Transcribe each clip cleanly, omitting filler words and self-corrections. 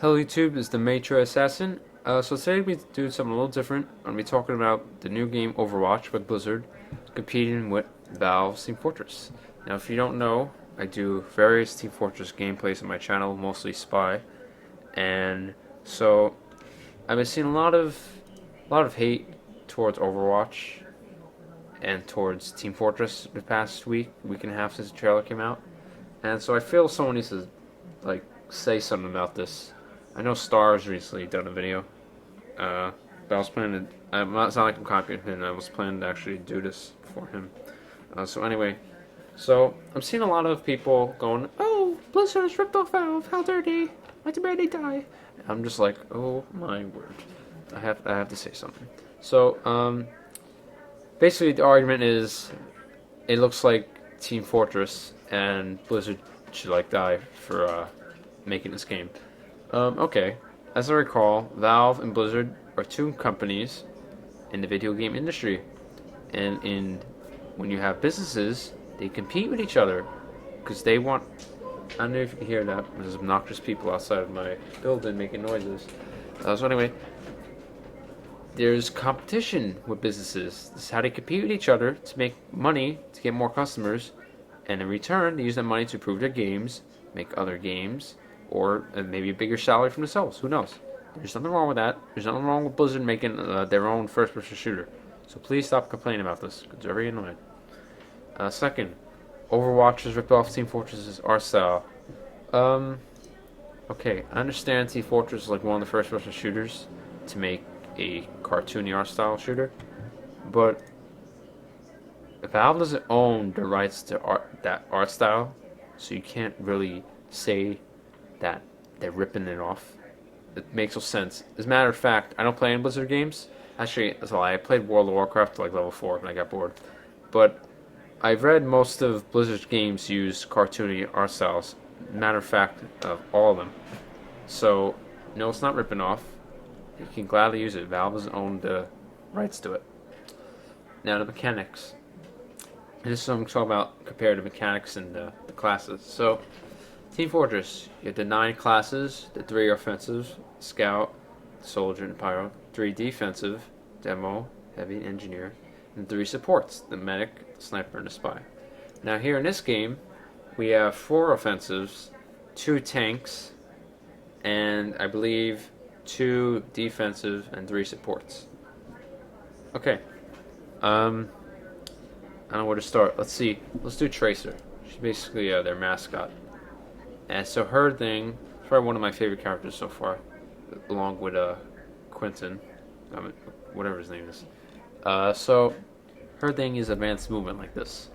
Hello YouTube, is the Matrix Assassin. So today we're doing something a little different. I'm going to be talking about the new game Overwatch with Blizzard competing with Valve's Team Fortress. Now if you don't know, I do various Team Fortress gameplays on my channel, mostly Spy. And so I've been seeing a lot of hate towards Overwatch and towards Team Fortress the past week and a half since the trailer came out. And so I feel someone needs to say something about this. I know Star's recently done a video, but I was planning to, I'm not sound like I'm copying him, I was planning to actually do this for him. So anyway, I'm seeing a lot of people going, "Oh, Blizzard has ripped off Valve, how dare they, why did they die?" I'm just like, oh my word, I have to say something. So, basically the argument is, it looks like Team Fortress and Blizzard should die for making this game. Okay, as I recall, Valve and Blizzard are two companies in the video game industry, and when you have businesses, they compete with each other because they want. I don't know if you can hear that. There's obnoxious people outside of my building making noises. So anyway, there's competition with businesses. This is how they compete with each other to make money, to get more customers, and in return, they use that money to improve their games, make other games, or maybe a bigger salary for themselves. Who knows? There's nothing wrong with that. There's nothing wrong with Blizzard making their own first-person shooter. So please stop complaining about this. It's very annoying. Second, Overwatch has ripped off Team Fortress's art style. Okay, I understand Team Fortress is like one of the first-person shooters to make a cartoony art style shooter, but Valve doesn't own the rights to that art style, so you can't really say that they're ripping it off. It makes no sense. As a matter of fact, I don't play any Blizzard games. Actually, that's a lie. I played World of Warcraft to level 4 and I got bored. But I've read most of Blizzard's games use cartoony art styles. Matter of fact, of all of them. So, no, it's not ripping off. You can gladly use it. Valve has owned the rights to it. Now the mechanics. This is what I'm talking about compared to mechanics and the classes. So, Team Fortress, you have the 9 classes, the 3 offensive, Scout, Soldier, and Pyro, 3 defensive, Demo, Heavy, Engineer, and 3 supports, the Medic, the Sniper, and the Spy. Now here in this game, we have 4 offensives, 2 tanks, and I believe 2 defensive and 3 supports. Okay, I don't know where to start. Let's see. Let's do Tracer. She's basically their mascot. And so her thing is probably one of my favorite characters so far, along with Quentin, whatever his name is. So her thing is advanced movement like this.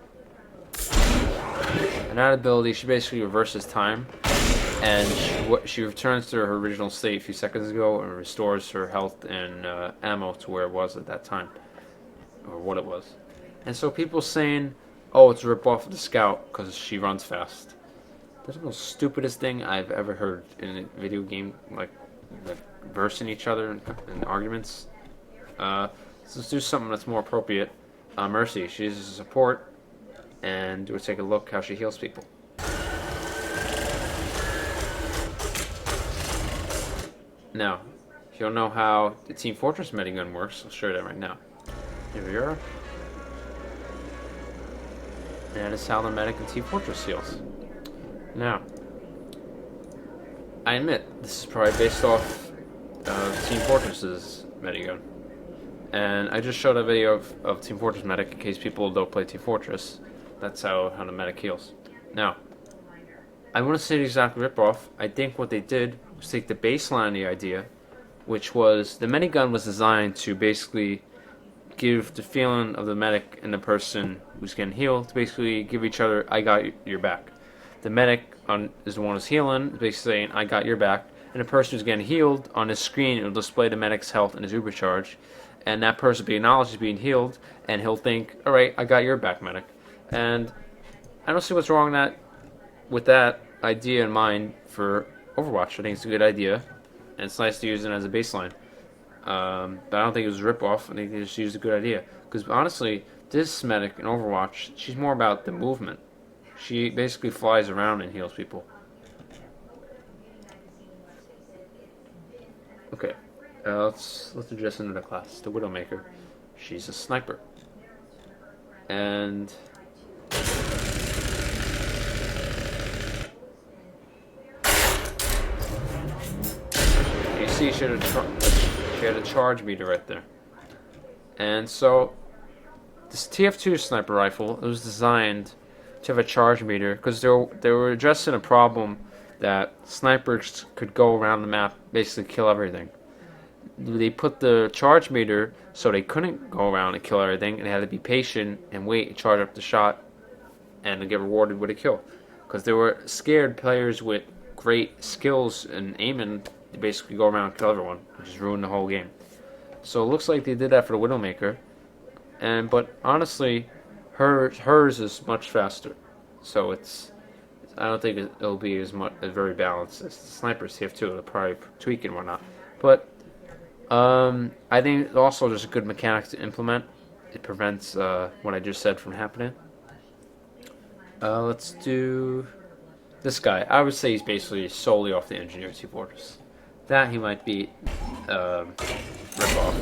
And that ability, she basically reverses time, and she returns to her original state a few seconds ago and restores her health and ammo to where it was at that time, or what it was. And so people saying, "Oh, it's a rip-off of the Scout because she runs fast." That's the most stupidest thing I've ever heard in a video game, like versing each other in arguments. Let's do something that's more appropriate. Mercy, she uses a support, and we'll take a look how she heals people. Now, if you don't know how the Team Fortress medigun works, I'll show you that right now. Here we are. And that is how the medic in Team Fortress heals. Now, I admit, this is probably based off Team Fortress's medigun. And I just showed a video of Team Fortress medic in case people don't play Team Fortress. That's how the medic heals. Now, I want to say the exact ripoff. I think what they did was take the baseline of the idea, which was the medigun was designed to basically give the feeling of the medic and the person who's getting healed to basically give each other, "I got your back." The medic is the one who's healing, basically saying, "I got your back." And the person who's getting healed, on his screen, it'll display the medic's health and his ubercharge. And that person will be acknowledged as being healed, and he'll think, "Alright, I got your back, medic." And I don't see what's wrong with that idea in mind for Overwatch. I think it's a good idea, and it's nice to use it as a baseline. But I don't think it was a rip-off. I think they just used a good idea. Because honestly, this medic in Overwatch, she's more about the movement. She basically flies around and heals people. Let's address another class, the Widowmaker. She's a sniper, and you see she had a charge meter right there, and so this TF2 sniper rifle, it was designed to have a charge meter because they were addressing a problem that snipers could go around the map, basically kill everything. They put the charge meter so they couldn't go around and kill everything, and they had to be patient and wait and charge up the shot and get rewarded with a kill. Because they were scared players with great skills and aiming to basically go around and kill everyone, which just ruined the whole game. So it looks like they did that for the Widowmaker, but honestly, hers is much faster. So I don't think it'll be as very balanced as the snipers TF2. It'll probably tweak and whatnot, but I think it's also just a good mechanic to implement. It prevents what I just said from happening. Let's do this guy. I would say he's basically solely off the Engineer Team Fortress. That he might be rip off.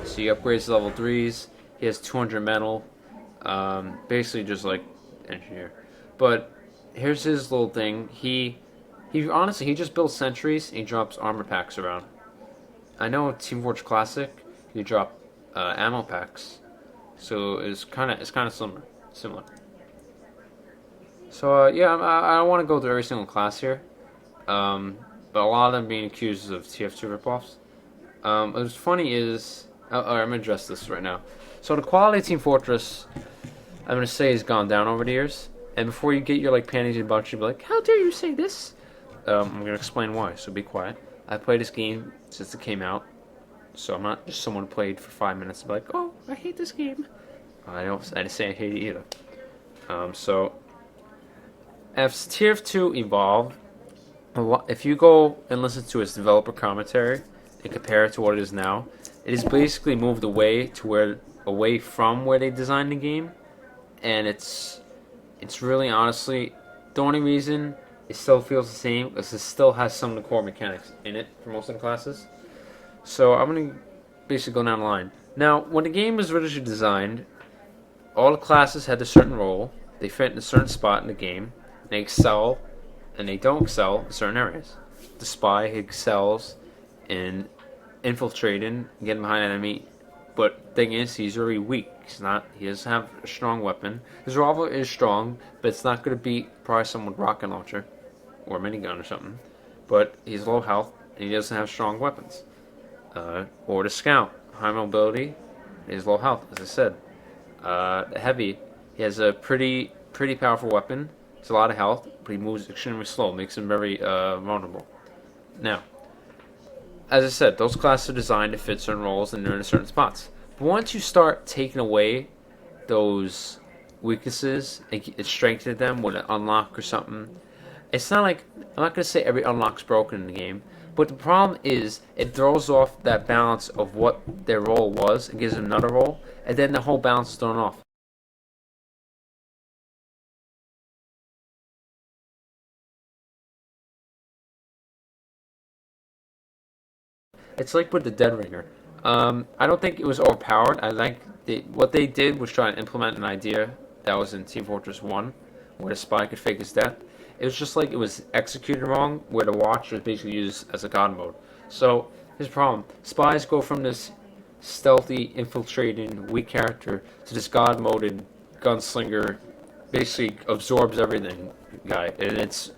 So he upgrades to level 3s. He has 200 metal. Basically just like Engineer. But here's his little thing. He honestly, he just builds sentries and he drops armor packs around. I know Team Fortress Classic, you drop ammo packs, so it's kind of similar. So yeah, I don't want to go through every single class here, but a lot of them being accused of TF2 ripoffs. What's funny is, I'm gonna address this right now. So the quality of Team Fortress, I'm gonna say, has gone down over the years. And before you get your panties in a bunch, you'll be like, "How dare you say this?" I'm going to explain why, so be quiet. I played this game since it came out, so I'm not just someone who played for 5 minutes and be like, "Oh, I hate this game." I didn't say I hate it either. So, as TF2 evolved, if you go and listen to its developer commentary and compare it to what it is now, it has basically moved away from where they designed the game, and it's really honestly the only reason it still feels the same because it still has some of the core mechanics in it for most of the classes. So I'm going to basically go down the line. Now, when the game was originally designed, all the classes had a certain role. They fit in a certain spot in the game. They excel, and they don't excel in certain areas. The spy excels in infiltrating, getting behind enemy. But the thing is, he's very weak. He doesn't have a strong weapon. His revolver is strong, but it's not going to beat probably someone with rocket launcher or a minigun or something. But he's low health, and he doesn't have strong weapons. Or the scout, high mobility, is low health, as I said. The heavy, he has a pretty powerful weapon. It's a lot of health, but he moves extremely slow, makes him very vulnerable. Now, as I said, those classes are designed to fit certain roles and they're in certain spots. But once you start taking away those weaknesses and strengthening them with an unlock or something, it's not like, I'm not going to say every unlock's broken in the game, but the problem is it throws off that balance of what their role was and gives them another role, and then the whole balance is thrown off. It's like with the Dead Ringer. I don't think it was overpowered. What they did was try to implement an idea that was in Team Fortress 1, where the spy could fake his death. It was just like it was executed wrong, where the watch was basically used as a god mode. So, here's the problem. Spies go from this stealthy, infiltrating, weak character to this god moded gunslinger, basically absorbs everything guy. And it's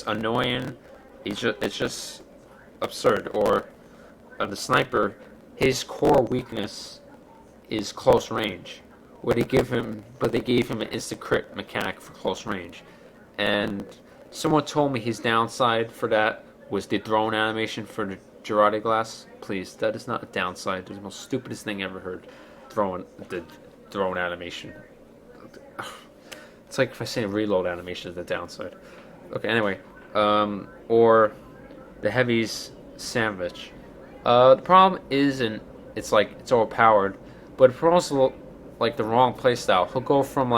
annoying. It's just absurd. Or the sniper, his core weakness is close range. They gave him an instant crit mechanic for close range. And someone told me his downside for that was the drone animation for the Girardi glass. Please, that is not a downside. It's the most stupidest thing I ever heard. The drone animation. It's like if I say reload animation is the downside. Okay, anyway. Or the heavies sandwich. The problem isn't it's overpowered, but it's also like the wrong playstyle. He'll go from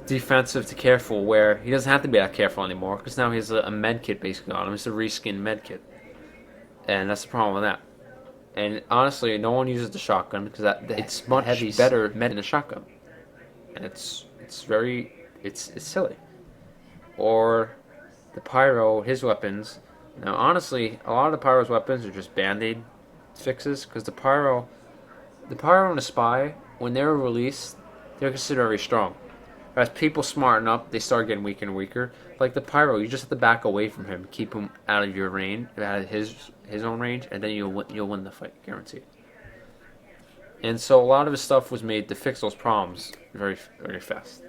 defensive to careful, where he doesn't have to be that careful anymore because now he has a med kit basically on him. It's a reskin med kit. and that's the problem with that. And honestly, no one uses the shotgun because it's much heavies. better than a shotgun, and it's silly. Or the pyro, his weapons. Now, honestly, a lot of the pyro's weapons are just band-aid fixes because the pyro and the spy, when they were released, they're considered very strong. As people smarten up, they start getting weaker and weaker. Like the pyro, you just have to back away from him, keep him out of your range, out of his own range, and then you'll win the fight, guaranteed. And so a lot of his stuff was made to fix those problems very fast.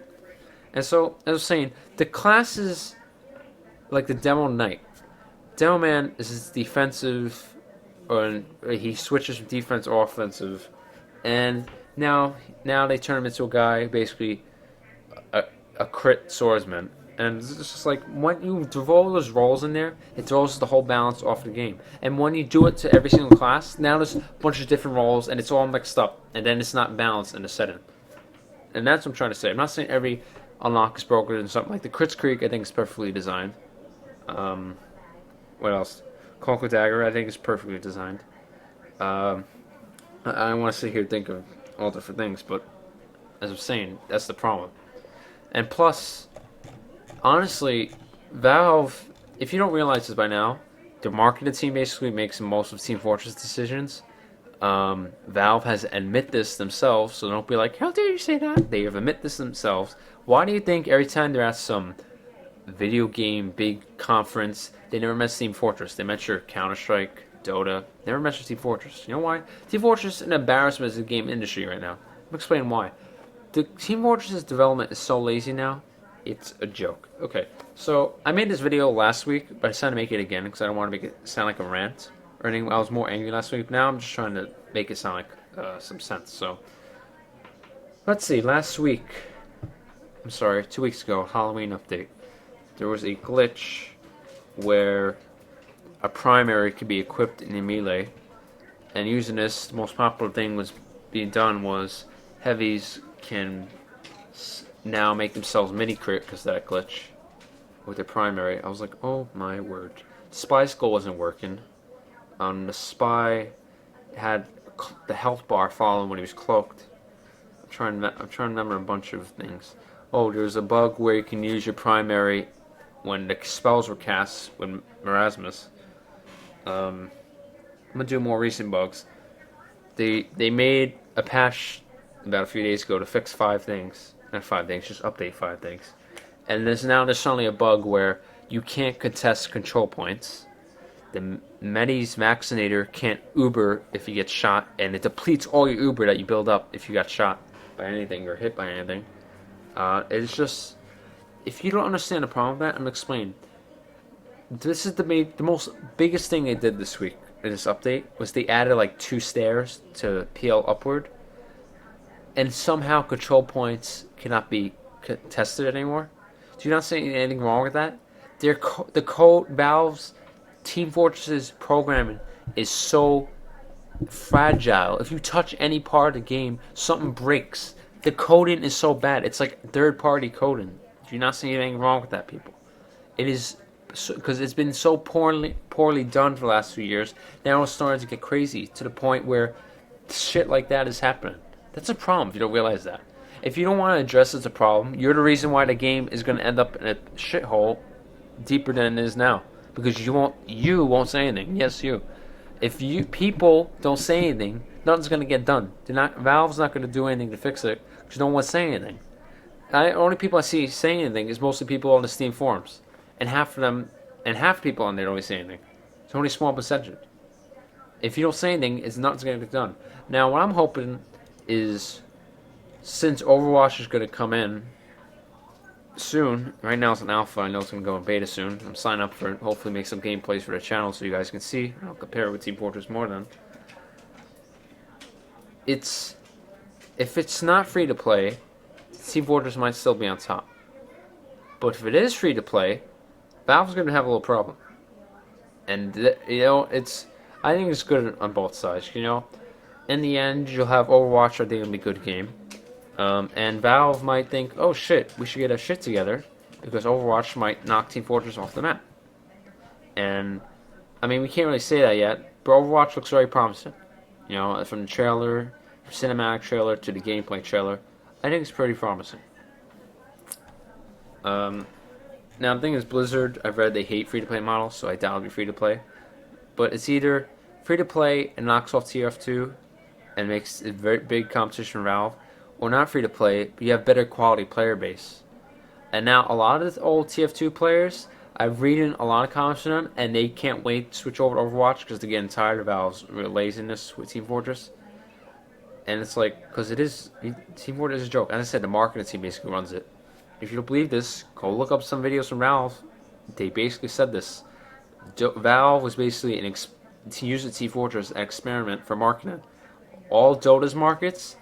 And so as I was saying, the classes like the Demo Knight, Demo Man is defensive, or he switches from defense to offensive, and now they turn him into a guy basically a crit swordsman. And it's just like when you throw those roles in there, it throws the whole balance off the game. And when you do it to every single class, now there's a bunch of different roles and it's all mixed up, and then it's not balanced in the setting. And that's what I'm trying to say. I'm not saying every unlock is broken and something like the Crits Creek. I think is perfectly designed. What else? Conquer Dagger, I think is perfectly designed. I don't want to sit here and think of all different things, but as I'm saying, that's the problem. And plus, honestly, Valve, if you don't realize this by now, the marketing team basically makes most of Team Fortress decisions. Valve has admit this themselves, so don't be like, how dare you say that? They have admit this themselves. Why do you think every time they're at some video game big conference, they never mention Team Fortress? They mention Counter-Strike, Dota. Never mention Team Fortress. You know why? Team Fortress is an embarrassment as a game industry right now. I'm explaining why. The Team Fortress's development is so lazy now. It's a joke. Okay, so I made this video last week, but I decided to make it again because I don't want to make it sound like a rant or anything. I was more angry last week. Now I'm just trying to make it sound like some sense. So let's see. Last week, I'm sorry, 2 weeks ago, Halloween update. There was a glitch where a primary could be equipped in a melee, and using this, the most popular thing was being done was heavies can now make themselves mini crit because of that glitch with their primary. I was like, oh my word. The spy skull wasn't working. The spy had the health bar falling when he was cloaked. I'm trying to remember a bunch of things. Oh, there's a bug where you can use your primary when the spells were cast with Marasmus. I'm gonna do more recent bugs. They made a patch about a few days ago to fix 5 things. Not 5 things, just update 5 things. And there's suddenly a bug where you can't contest control points. The Medi's Vaccinator can't Uber if you get shot, and it depletes all your Uber that you build up if you got shot by anything or hit by anything. It's just, if you don't understand the problem with that, I'm gonna explain. This is the most biggest thing they did this week in this update was they added like 2 stairs to PL upward, and somehow control points cannot be contested anymore. Do you not see anything wrong with that? The code Valve's Team Fortress's programming is so fragile. If you touch any part of the game, something breaks. The coding is so bad. It's like third-party coding. Do you not see anything wrong with that, people? It is because it's been so poorly done for the last few years. Now it's starting to get crazy to the point where shit like that is happening. That's a problem if you don't realize that. If you don't want to address it as a problem, you're the reason why the game is going to end up in a shithole deeper than it is now. Because you won't say anything. Yes, you. If people don't say anything, nothing's going to get done. Valve's not going to do anything to fix it because no one's saying anything. The only people I see saying anything is mostly people on the Steam forums. And half the people on there don't really say anything. It's only a small percentage. If you don't say anything, nothing's going to get done. Now, what I'm hoping is, since Overwatch is going to come in soon, right now it's an alpha, I know it's going to go in beta soon. I'm signing up for it, hopefully make some gameplays for the channel so you guys can see. I'll compare it with Team Fortress more then. If it's not free to play, Team Fortress might still be on top. But if it is free to play, Valve's going to have a little problem. And, I think it's good on both sides, In the end, you'll have Overwatch, I think it'll be a good game. And Valve might think, oh shit, we should get our shit together, because Overwatch might knock Team Fortress off the map. And I mean, we can't really say that yet, but Overwatch looks very promising. You know, from the trailer, cinematic trailer to the gameplay trailer, I think it's pretty promising. Um, Now the thing is, Blizzard, I've read they hate free-to-play models, so I doubt it'll be free-to-play. But it's either free-to-play and knocks off TF2 and makes a very big competition with Valve, or not free-to-play, but you have better quality player base. And now a lot of the old TF2 players, I've read a lot of comments from them, and they can't wait to switch over to Overwatch because they're getting tired of Valve's laziness with Team Fortress. And it's like, because Team Fortress is a joke. As I said, the marketing team basically runs it. If you don't believe this, go look up some videos from Valve. They basically said this. Valve was basically to use the Team Fortress as an experiment for marketing. All Dota's markets,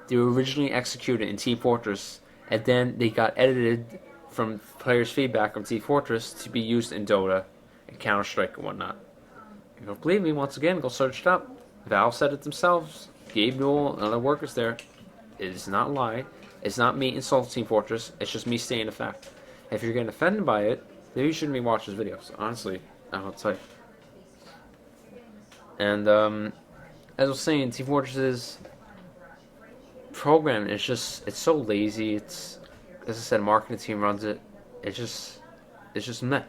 they were originally executed in Team Fortress, and then they got edited from players' feedback from Team Fortress to be used in Dota and Counter-Strike and whatnot. If you don't believe me, once again, go search it up. Valve said it themselves. Gabe Newell and other workers there. It is not a lie. It's not me insulting Team Fortress. It's just me stating the fact. If you're getting offended by it, then you shouldn't be watching this videos. Honestly, I'll tell you. And as I was saying, Team Fortress's program is it's so lazy. It's, as I said, marketing team runs it. It's just meh.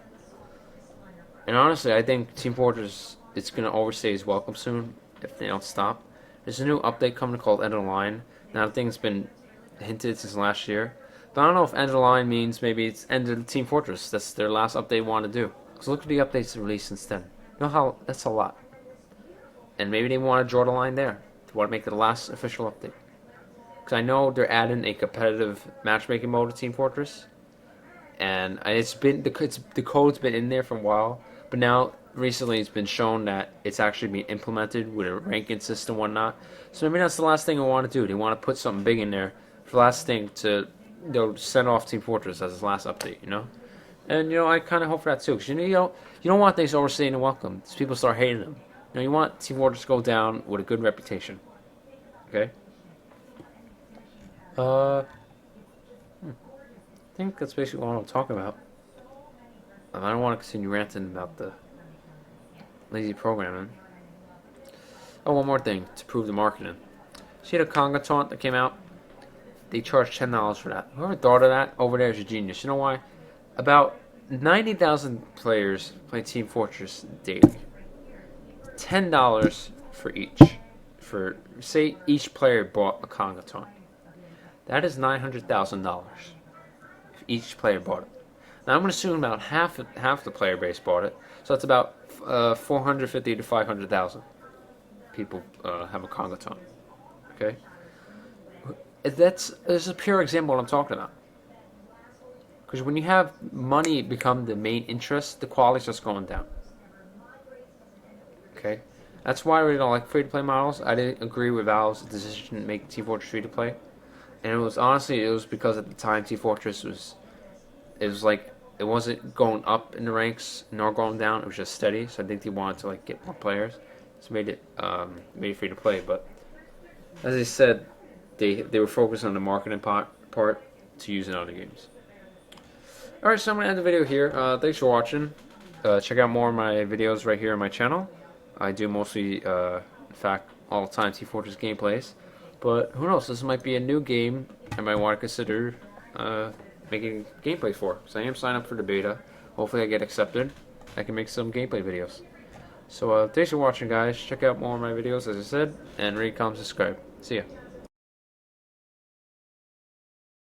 And honestly, I think Team Fortress is gonna overstay its welcome soon if they don't stop. There's a new update coming called End of the Line. Now the thing's been hinted since last year, but I don't know if end of the line means maybe it's end of Team Fortress. That's their last update they want to do. Because look at the updates released since then. You know how that's a lot. And maybe they want to draw the line there. They want to make it the last official update. Because I know they're adding a competitive matchmaking mode to Team Fortress, and it's been the code's been in there for a while, but now recently it's been shown that it's actually being implemented with a ranking system and whatnot. So maybe that's the last thing they want to do. They want to put something big in there for the last thing to send off Team Fortress as its last update, you know? And, I kind of hope for that too, because, you don't want things overstaying and welcome. People start hating them. You want Team Fortress to go down with a good reputation. Okay? I think that's basically what I'm talking about. I don't want to continue ranting about the lazy programming. Oh, one more thing to prove the marketing. See the Conga taunt that came out? They charged $10 for that. Whoever thought of that over there is a genius. You know why? About 90,000 players play Team Fortress daily. $10 for each. Say each player bought a Conga taunt. That is $900,000 if each player bought it. Now I'm going to assume about half the player base bought it, so that's about 450 to 500,000 people have a Conga taunt. Okay, this is a pure example of what I'm talking about. Because when you have money become the main interest, the quality's just going down. Okay, that's why we don't like free-to-play models. I didn't agree with Valve's decision to make Team Fortress free-to-play, and it was because at the time Team Fortress it wasn't going up in the ranks nor going down. It was just steady. So I think they wanted to get more players. So made it free to play. But as I said, they were focused on the marketing part to use in other games. All right, so I'm gonna end the video here. Thanks for watching. Check out more of my videos right here on my channel. I do mostly, in fact, all the time Team Fortress gameplays. But who knows? This might be a new game I might want to consider making gameplays for. So I am signed up for the beta. Hopefully I get accepted. I can make some gameplay videos. So thanks for watching, guys. Check out more of my videos, as I said, and rate, comment, subscribe. See ya.